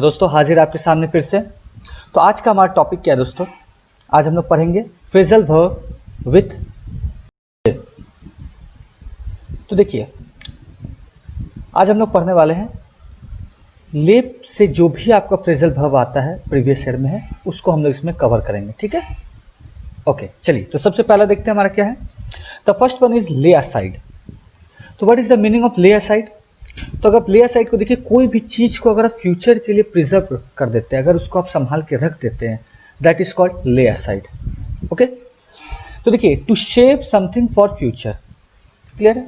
तो दोस्तों हाजिर आपके सामने फिर से। तो आज का हमारा टॉपिक क्या है दोस्तों? आज हम लोग पढ़ेंगे फ्रेजल वर्ब विथ। तो देखिए आज हम लोग पढ़ने वाले हैं लेप से जो भी आपका फ्रेजल वर्ब आता है प्रीवियस ईयर में है उसको हम लोग इसमें कवर करेंगे, ठीक है? ओके चलिए, तो सबसे पहला देखते हैं हमारा क्या है। द फर्स्ट वन इज ले असाइड। तो what is the meaning of ले असाइड? तो अगर आप ले असाइड को देखिए, कोई भी चीज को अगर आप फ्यूचर के लिए प्रिजर्व कर देते हैं, अगर उसको आप संभाल के रख देते हैं, that is called lay aside. Okay, तो देखिए to save something for future, clear है?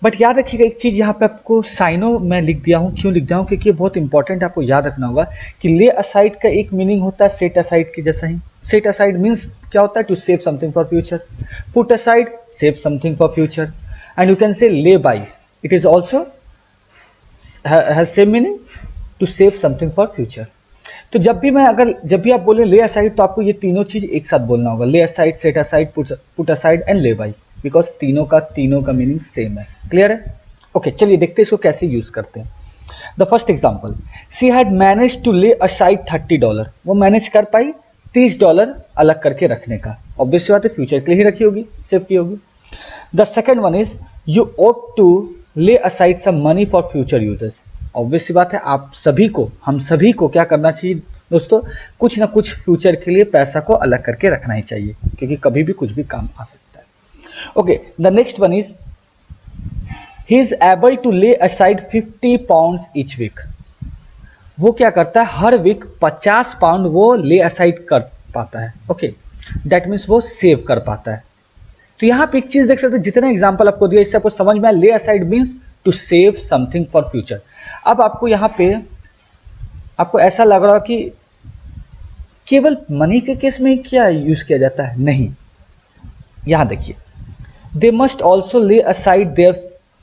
बट याद रखिएगा एक चीज यहाँ पे आपको साइनो में लिख दिया हूँ। क्यों लिख दिया हूँ? क्योंकि ये बहुत इंपॉर्टेंट आपको याद रखना होगा कि ले असाइड का एक मीनिंग होता है सेट असाइड के जैसा ही। सेट असाइड मीन्स क्या होता है? To save something for future. Put aside, save something for future. And you can say lay by, it is also has same meaning, to save something for future। तो जब भी आप बोले ले aside तो आपको ये तीनों चीज एक साथ बोलना होगा, lay aside, set aside, put aside and lay by, because तीनों का मीनिंग सेम है। क्लियर है? ओके चलिए देखते हैं इसको कैसे यूज करते हैं। The first example, she had manage to lay aside $30। वो मैनेज कर पाई $30 अलग करके रखने का। ऑब्वियस बात है फ्यूचर के लिए ही रखी होगी, सेव की होगी। The second one is you ought to lay aside some money for future users. Obvious सी बात है आप सभी को, हम सभी को क्या करना चाहिए दोस्तों? कुछ ना कुछ फ्यूचर के लिए पैसा को अलग करके रखना ही चाहिए, क्योंकि कभी भी कुछ भी काम आ सकता है। Okay, the next one is he is able to lay aside 50 pounds each week. वो क्या करता है? हर वीक 50 पाउंड वो ले असाइड कर पाता है। ओके, दैट मीन्स वो सेव कर पाता है। तो यहाँ पे एक चीज देख सकते हैं, जितना एग्जांपल आपको दिया इससे आपको समझ में आया, lay aside means to save something for future. अब आपको यहाँ पे आपको ऐसा लग रहा है कि केवल मनी के केस में क्या यूज किया जाता है? नहीं, यहां देखिए, दे मस्ट ऑल्सो ले असाइड देयर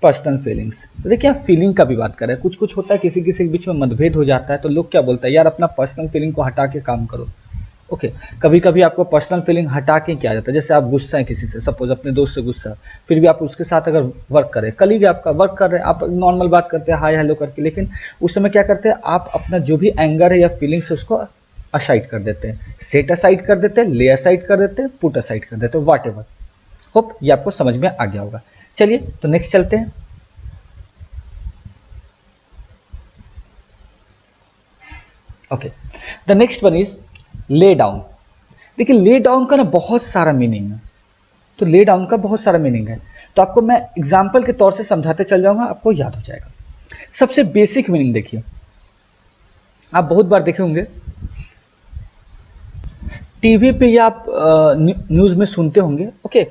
पर्सनल फीलिंग्स। तो देखिए आप फीलिंग का भी बात कर रहे हैं। कुछ कुछ होता है किसी किसी के बीच में मतभेद हो जाता है तो लोग क्या बोलते हैं, यार अपना पर्सनल फीलिंग को हटा के काम करो। ओके, कभी कभी आपको पर्सनल फीलिंग हटा के क्या जाता है, जैसे आप गुस्सा है किसी से, सपोज अपने दोस्त से गुस्सा, फिर भी आप उसके साथ अगर वर्क करें, कलीग आपका वर्क कर रहे हैं, आप नॉर्मल बात करते हैं हाय हेलो करके, लेकिन उस समय क्या करते हैं आप अपना जो भी एंगर है या फीलिंग्स है उसको असाइड कर देते हैं, सेट असाइड कर देते हैं, ले असाइड कर देते हैं, पुट असाइड कर देते हैं, वॉट एवर। होप ये आपको समझ में आ गया होगा। चलिए तो नेक्स्ट चलते हैं। Okay, the next one is lay down. देखिए ले डाउन का ना बहुत सारा मीनिंग है। तो ले डाउन का बहुत सारा मीनिंग है, तो आपको मैं एग्जाम्पल के तौर से समझाते चल जाऊंगा, आपको याद हो जाएगा। सबसे बेसिक मीनिंग देखिए, आप बहुत बार देखे होंगे टीवी पे या आप न्यूज में सुनते होंगे, ओके,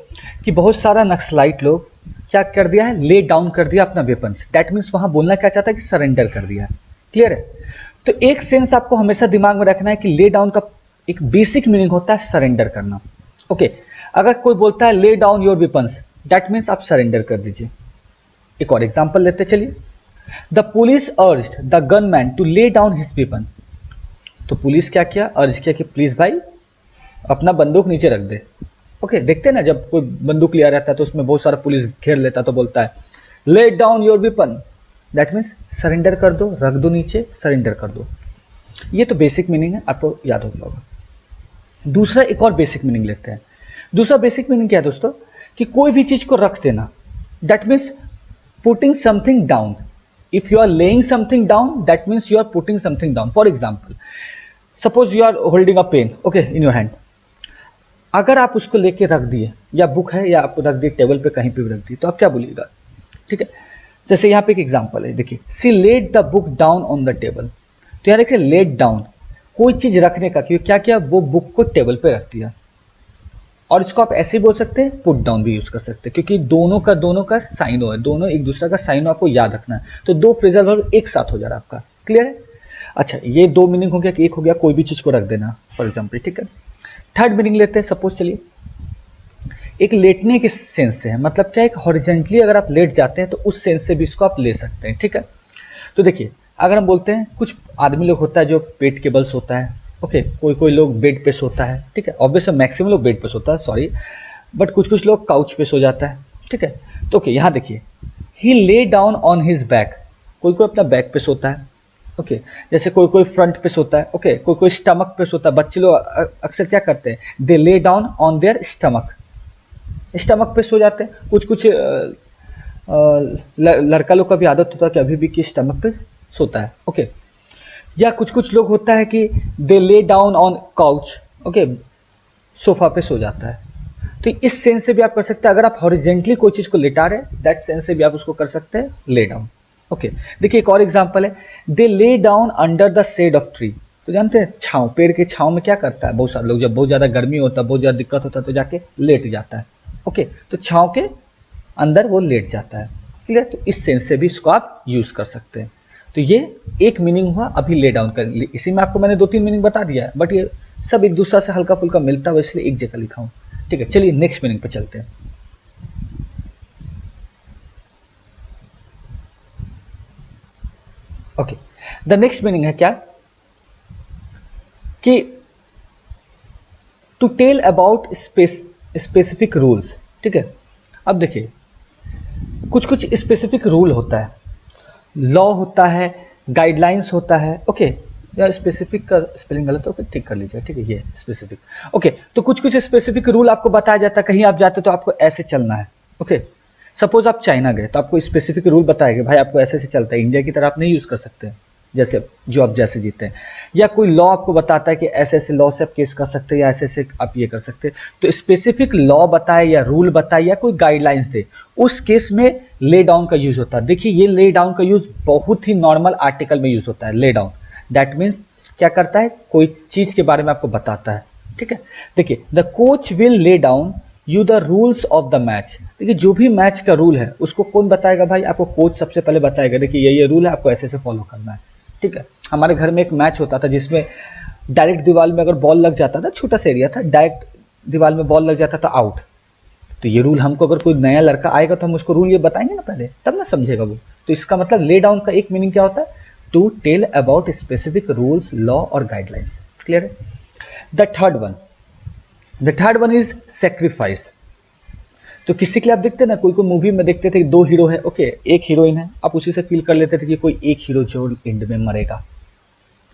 कि बहुत सारा नक्सलाइट लोग क्या कर दिया है? ले डाउन कर दिया अपना वेपन्स। दैट मीन्स वहां बोलना क्या चाहता है कि सरेंडर कर दिया है। क्लियर है? तो एक सेंस आपको हमेशा दिमाग में रखना है कि ले डाउन का एक बेसिक मीनिंग होता है सरेंडर करना। ओके, अगर कोई बोलता है lay down your weapons, that means आप सरेंडर कर दीजिए। एक और एग्जांपल लेते चलिए, the police urged the gunman to lay down his weapon. तो पुलिस क्या किया? अर्ज किया कि प्लीज भाई अपना बंदूक नीचे रख दे। ओके, देखते हैं ना जब कोई बंदूक लिया रहता है तो उसमें बहुत सारा पुलिस घेर लेता है तो बोलता है lay down your weapon, that means surrender कर दो, रख दो नीचे, सरेंडर कर दो। ये तो बेसिक मीनिंग है, आपको याद हो गया होगा। दूसरा एक और बेसिक मीनिंग लेते हैं। दूसरा बेसिक मीनिंग क्या है दोस्तों? कि कोई भी चीज को रख देना, that means putting something down. If you are laying something down, that means you are putting something down. For example, suppose you are holding a pen, okay, in your hand. अगर आप उसको लेके रख दिए, या बुक है या आप रख दिए टेबल पे, कहीं पे भी रख दिए, तो आप क्या बोलिएगा? ठीक है, जैसे यहाँ पे एक एग्जांपल है, देखिए, she laid the book down on the table. तो यहाँ देखिए लेट डाउन, कोई चीज रखने का, क्योंकि क्या किया? वो बुक को टेबल पे रख दिया। और इसको आप ऐसे ही बोल सकते हैं, पुट डाउन भी यूज कर सकते हैं, क्योंकि दोनों का साइनो है, दोनों एक दूसरे का साइनो आपको याद रखना है। तो दो फ्रेजल वर्ब एक साथ हो जा रहा है आपका। क्लियर है? अच्छा, ये दो मीनिंग हो गया कि एक हो गया कोई भी चीज को रख देना, फॉर एग्जाम्पल, ठीक है। थर्ड मीनिंग लेते हैं, सपोज चलिए एक लेटने के सेंस से है, मतलब क्या, एक हॉरिजेंटली अगर आप लेट जाते हैं तो उस सेंस से भी इसको आप ले सकते हैं, ठीक है। तो देखिए अगर हम बोलते हैं कुछ आदमी लोग होता है जो पेट के बल सोता है, ओके, कोई कोई लोग बेड पे सोता है, ठीक है, ऑब्वियसली मैक्सिमम लोग बेड पे सोता है, सॉरी, बट कुछ कुछ लोग काउच पे सो जाता है, ठीक है। तो ओके, यहाँ देखिए ही ले डाउन ऑन हिज बैक, कोई कोई अपना बैक पे सोता है, ओके जैसे कोई कोई फ्रंट पे सोता है, ओके कोई कोई स्टमक पे सोता है। बच्चे लोग अक्सर क्या करते हैं, they lay down on their stomach, stomach पे सो जाते हैं। कुछ कुछ लड़का लोग का भी आदत होता है कि अभी भी कि स्टमक पे सोता है, ओके। या कुछ कुछ लोग होता है कि they lay down on couch, okay sofa पे सो जाता है। तो इस सेंस से भी आप कर सकते हैं, अगर आप हॉरिजेंटली कोई चीज को लेटा रहे दैट सेंस से भी आप उसको कर सकते हैं ले डाउन, ओके। देखिए एक और एग्जांपल है, they lay down under the shade of tree. तो जानते हैं छांव, पेड़ के छांव में क्या करता है, बहुत सारे लोग जब बहुत ज्यादा गर्मी होता है, बहुत ज्यादा दिक्कत होता है तो जाके लेट जाता है, ओके। तो छांव के अंदर वो लेट जाता है, क्लियर। तो इस सेंस से भी इसको आप यूज कर सकते हैं। तो ये एक मीनिंग हुआ अभी ले डाउन का। इसी में आपको मैंने 2-3 मीनिंग बता दिया है, बट ये सब एक दूसरा से हल्का फुल्का मिलता हुआ इसलिए एक जगह लिखा हूं, ठीक है। चलिए नेक्स्ट मीनिंग पे चलते हैं। ओके द नेक्स्ट मीनिंग है क्या कि to tell about specific rules, ठीक है। अब देखिए कुछ कुछ स्पेसिफिक रूल होता है, लॉ होता है, गाइडलाइंस होता है, ओके। या स्पेसिफिक का स्पेलिंग गलत हो ठीक कर लीजिए, ठीक है। ये स्पेसिफिक, ओके। तो कुछ कुछ स्पेसिफिक रूल आपको बताया जाता है, कहीं आप जाते तो आपको ऐसे चलना है, ओके। सपोज आप चाइना गए तो आपको स्पेसिफिक रूल बताया गया, भाई आपको ऐसे से चलता है, इंडिया की तरह आप नहीं यूज कर सकते जैसे जो आप जैसे जीते हैं। या कोई लॉ आपको बताता है कि ऐसे ऐसे लॉ से आप केस कर सकते हैं या ऐसे ऐसे आप ये कर सकते हैं। तो स्पेसिफिक लॉ बताए या रूल बताए या कोई गाइडलाइंस दे, उस केस में ले डाउन का यूज होता है। देखिए ये ले डाउन का यूज बहुत ही नॉर्मल आर्टिकल में यूज होता है। ले डाउन दैट मीन्स क्या करता है, कोई चीज के बारे में आपको बताता है, ठीक है। देखिए the coach will lay down you the rules of the match. देखिए जो भी मैच का रूल है उसको कौन बताएगा, भाई आपको कोच सबसे पहले बताएगा, देखिए ये रूल है, आपको ऐसे ऐसे फॉलो करना है, ठीक है। हमारे घर में एक मैच होता था जिसमें डायरेक्ट दीवार में अगर बॉल लग जाता था, छोटा सा एरिया था, डायरेक्ट दीवार में बॉल लग जाता था आउट। तो ये रूल हमको, अगर कोई नया लड़का आएगा तो हम उसको रूल ये बताएंगे ना पहले, तब ना समझेगा वो। तो इसका मतलब ले डाउन का एक मीनिंग क्या होता है, to tell about specific rules, law और गाइडलाइंस, क्लियर है। The third one is sacrifice. तो किसी के लिए आप देखते ना, कोई कोई मूवी में देखते थे दो हीरो है, ओके एक हीरोइन है, आप उसी से फील कर लेते थे कि कोई एक हीरो जो एंड में मरेगा,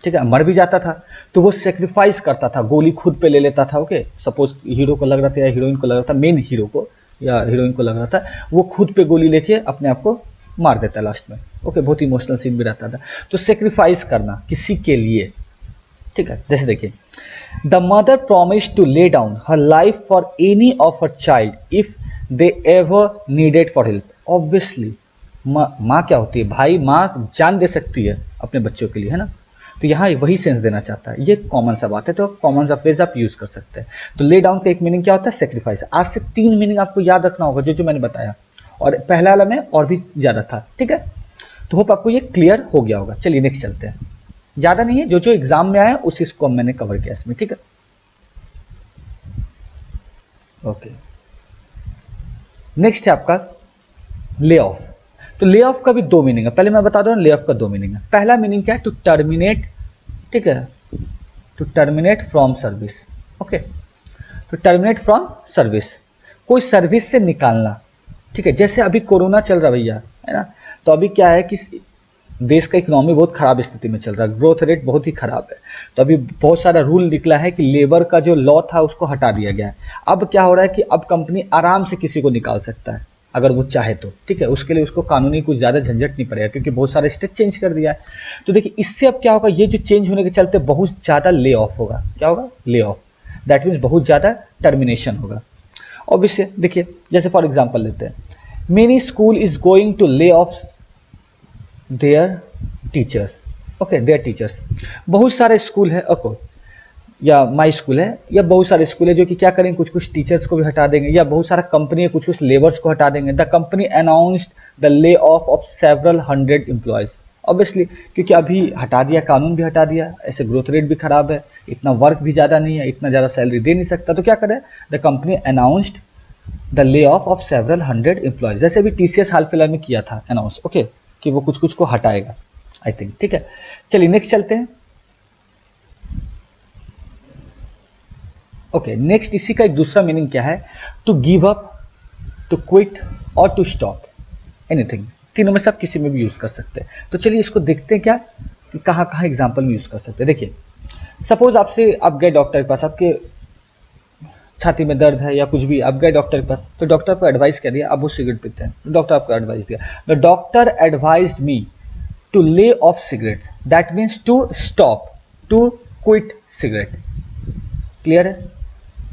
ठीक है, मर भी जाता था तो वो सेक्रीफाइस करता था, गोली खुद पे ले लेता था, ओके। सपोज हीरो को लग रहा था या हीरोइन को लग रहा था, मेन हीरो को या हीरोइन को लग रहा था, वो खुद पे गोली लेके अपने आप को मार देता है लास्ट में, ओके। बहुत इमोशनल सीन भी रहता था। तो सेक्रीफाइस करना किसी के लिए, ठीक है। जैसे देखिए the mother promise to lay down her life for any of her child if they ever needed for help. Obviously माँ क्या होती है, भाई माँ जान दे सकती है अपने बच्चों के लिए, है ना। तो यहाँ वही सेंस देना चाहता है, ये कॉमन सा बात है, तो कॉमन सा फ्रेज आप यूज कर सकते हैं। तो ले डाउन का एक मीनिंग क्या होता है, सेक्रीफाइस। आज से 3 मीनिंग आपको याद रखना होगा जो जो मैंने बताया, और पहला वाला में और भी ज्यादा था, ठीक है। तो होप आपको ये क्लियर हो गया होगा। चलिए नेक्स्ट चलते हैं, ज्यादा नहीं है, जो जो एग्जाम में आया उसी को मैंने कवर किया इसमें, ठीक है। ओके नेक्स्ट है आपका ले ऑफ। तो ले ऑफ का भी 2 मीनिंग है, पहले मैं बता दूं ले ऑफ का 2 मीनिंग है। पहला मीनिंग क्या है, टू टर्मिनेट, ठीक है, to terminate from service, okay. तो टर्मिनेट फ्रॉम सर्विस, कोई सर्विस से निकालना, ठीक है। जैसे अभी कोरोना चल रहा भैया, है ना, तो अभी क्या है कि देश का इकोनॉमी बहुत खराब स्थिति में चल रहा है, ग्रोथ रेट बहुत ही खराब है। तो अभी बहुत सारा रूल निकला है कि लेबर का जो लॉ था उसको हटा दिया गया है। अब क्या हो रहा है कि अब कंपनी आराम से किसी को निकाल सकता है अगर वो चाहे तो, ठीक है। उसके लिए उसको कानूनी कुछ ज्यादा झंझट नहीं पड़ेगा क्योंकि बहुत सारे स्टेट चेंज कर दिया है। तो देखिए इससे अब क्या होगा, ये जो चेंज होने के चलते बहुत ज्यादा ले ऑफ होगा। क्या होगा, ले ऑफ, दैट मीन्स बहुत ज्यादा टर्मिनेशन होगा। ऑब्वियसली देखिए जैसे फॉर एग्जाम्पल लेते हैं, many school is going to lay off their teachers, okay their teachers. बहुत सारे स्कूल है, ओके, या माई स्कूल है, या बहुत सारे स्कूल है जो कि क्या करेंगे, कुछ कुछ टीचर्स को भी हटा देंगे, या बहुत सारा कंपनी है कुछ कुछ लेबर्स को हटा देंगे। The company announced the lay off several 100 employees. Obviously क्योंकि अभी हटा दिया, कानून भी हटा दिया, ऐसे ग्रोथ रेट भी खराब है, इतना वर्क भी ज्यादा नहीं है, इतना ज्यादा सैलरी दे नहीं सकता, तो क्या करें, the company announced the lay off several 100 employees. जैसे अभी टीसीएस हाल फिलहाल में किया था अनाउंस, ओके, कि वो कुछ कुछ को हटाएगा, आई थिंक, ठीक है। चलिए नेक्स्ट चलते हैं। ओके नेक्स्ट इसी का एक दूसरा मीनिंग क्या है, to give up, to quit और टू स्टॉप, एनीथिंग। तीनों में से आप किसी में भी यूज कर सकते हैं। तो चलिए इसको देखते हैं क्या, कि कहाँ कहाँ एग्जाम्पल में यूज़ कर सकते हैं। देखिए, सपोज आप गए डॉक्टर के पास, आपके छाती में दर्द है या कुछ भी, आप गए डॉक्टर के पास, तो डॉक्टर को एडवाइस कर दिया आप वो सिगरेट पीते हैं, तो डॉक्टर आपको एडवाइस दिया, the doctor advised me to lay off cigarette, that means to stop, to quit cigarette. Clear है?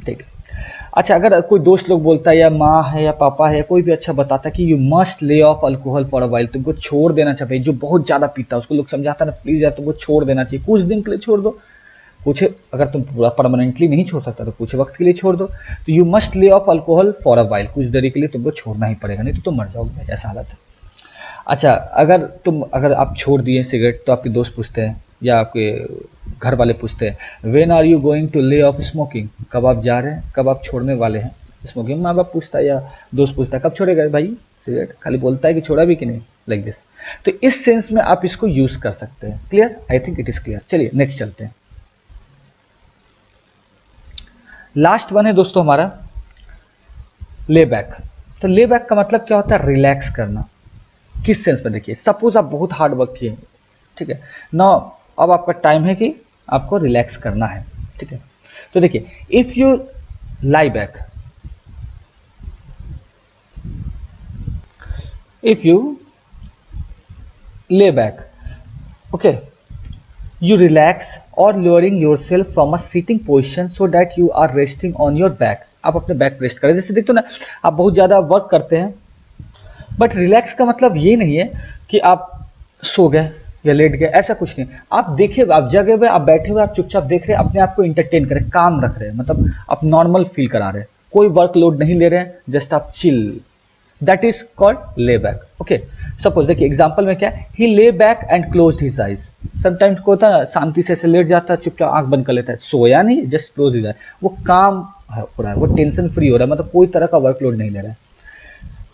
ठीक है। अच्छा, अगर कोई दोस्त लोग बोलता है या माँ है या पापा है या कोई भी अच्छा बताता है कि you must lay off alcohol for a while, तुमको छोड़ देना चाहिए, जो बहुत ज़्यादा पीता है उसको लोग समझाता है ना, प्लीज़ यार तुमको छोड़ देना चाहिए, कुछ दिन के लिए छोड़ दो, कुछ, अगर तुम पूरा परमानेंटली नहीं छोड़ सकता तो कुछ वक्त के लिए छोड़ दो, तो you must lay off alcohol for a while, कुछ देरी के लिए तुमको छोड़ना ही पड़ेगा, नहीं तो तुम मर जाओगे, ऐसा हालत है। अच्छा, अगर आप छोड़ दिए सिगरेट, तो आपके दोस्त पूछते हैं या आपके घर वाले पूछते हैं, when are you going to lay off smoking, कब आप जा रहे हैं, कब आप छोड़ने वाले हैं स्मोकिंग। माँ बाप पूछता है या दोस्त पूछता है कब छोड़ेगा भाई सिगरेट, खाली बोलता है कि छोड़ा भी कि नहीं, लाइक दिस। तो इस सेंस में आप इसको यूज कर सकते हैं। Clear? I think it is clear. चलिए नेक्स्ट चलते हैं। लास्ट वन है दोस्तों हमारा ले बैक। तो ले बैक का मतलब क्या होता है? रिलैक्स करना। किस सेंस में? देखिए, सपोज आप बहुत हार्ड वर्क किए, ठीक है ना, अब आपका टाइम है कि आपको रिलैक्स करना है, ठीक है। तो देखिए, if you lie back, if you ले back, okay, you relax or lowering yourself from a sitting position so that you are resting on your back। आप अपने बैक रेस्ट करें। जैसे देखते हो ना, आप बहुत ज़्यादा वर्क करते हैं, बट रिलैक्स का मतलब ये नहीं है कि आप सो गए या लेट गए, ऐसा कुछ नहीं। आप देखिए, आप जगे हुए, आप बैठे हुए, आप चुपचाप देख रहे हैं, अपने आप को इंटरटेन करें, काम रख रहे हैं, मतलब आप नॉर्मल फील करा रहे हैं, कोई वर्कलोड नहीं ले रहे हैं, जस्ट आप chill, that is called lay back. Okay, suppose देखिए एग्जांपल में क्या है, he lay back and closed his eyes. Sometimes को होता है शांति से ऐसे लेट जाता है, चुपचाप आंख बंद कर लेता है, सोया नहीं, जस्ट क्लोज हिज आइज, वो काम हो रहा है, वो टेंशन फ्री हो रहा है, मतलब कोई तरह का वर्कलोड नहीं ले रहा है।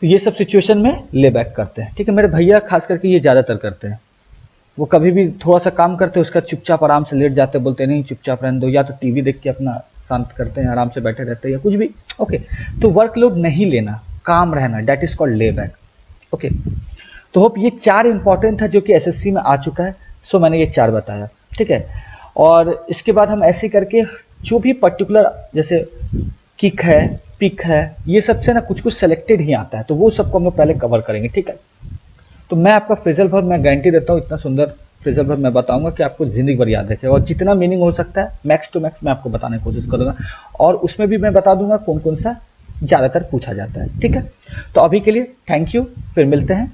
तो ये सब सिचुएशन में ले बैक करते हैं, ठीक है। मेरे भैया खास करके ये ज़्यादातर करते हैं, वो कभी भी थोड़ा सा काम करते हैं, उसका चुपचाप आराम से लेट जाते हैं, बोलते नहीं चुपचाप रहने दो, या तो टीवी देख के अपना शांत करते हैं, आराम से बैठे रहते हैं या कुछ भी। ओके, तो वर्कलोड नहीं लेना, काम रहना, that is called lay back. Okay, तो होप ये 4 इंपॉर्टेंट है जो कि एसएससी में आ चुका है। सो मैंने ये 4 बताया, ठीक है। और इसके बाद हम ऐसे करके जो भी पर्टिकुलर, जैसे किक है, पिक है, ये सबसे ना कुछ कुछ सेलेक्टेड ही आता है, तो वो सबको हम लोग पहले कवर करेंगे, ठीक है। तो मैं आपका फ्रेजल वर्ब, मैं गारंटी देता हूँ, इतना सुंदर फ्रेजल वर्ब मैं बताऊंगा कि आपको जिंदगी भर याद रखेगा, और जितना मीनिंग हो सकता है मैक्स टू मैक्स मैं आपको बताने की कोशिश करूंगा, और उसमें भी मैं बता दूंगा कौन कौन सा ज़्यादातर पूछा जाता है, ठीक है। तो अभी के लिए थैंक यू, फिर मिलते हैं।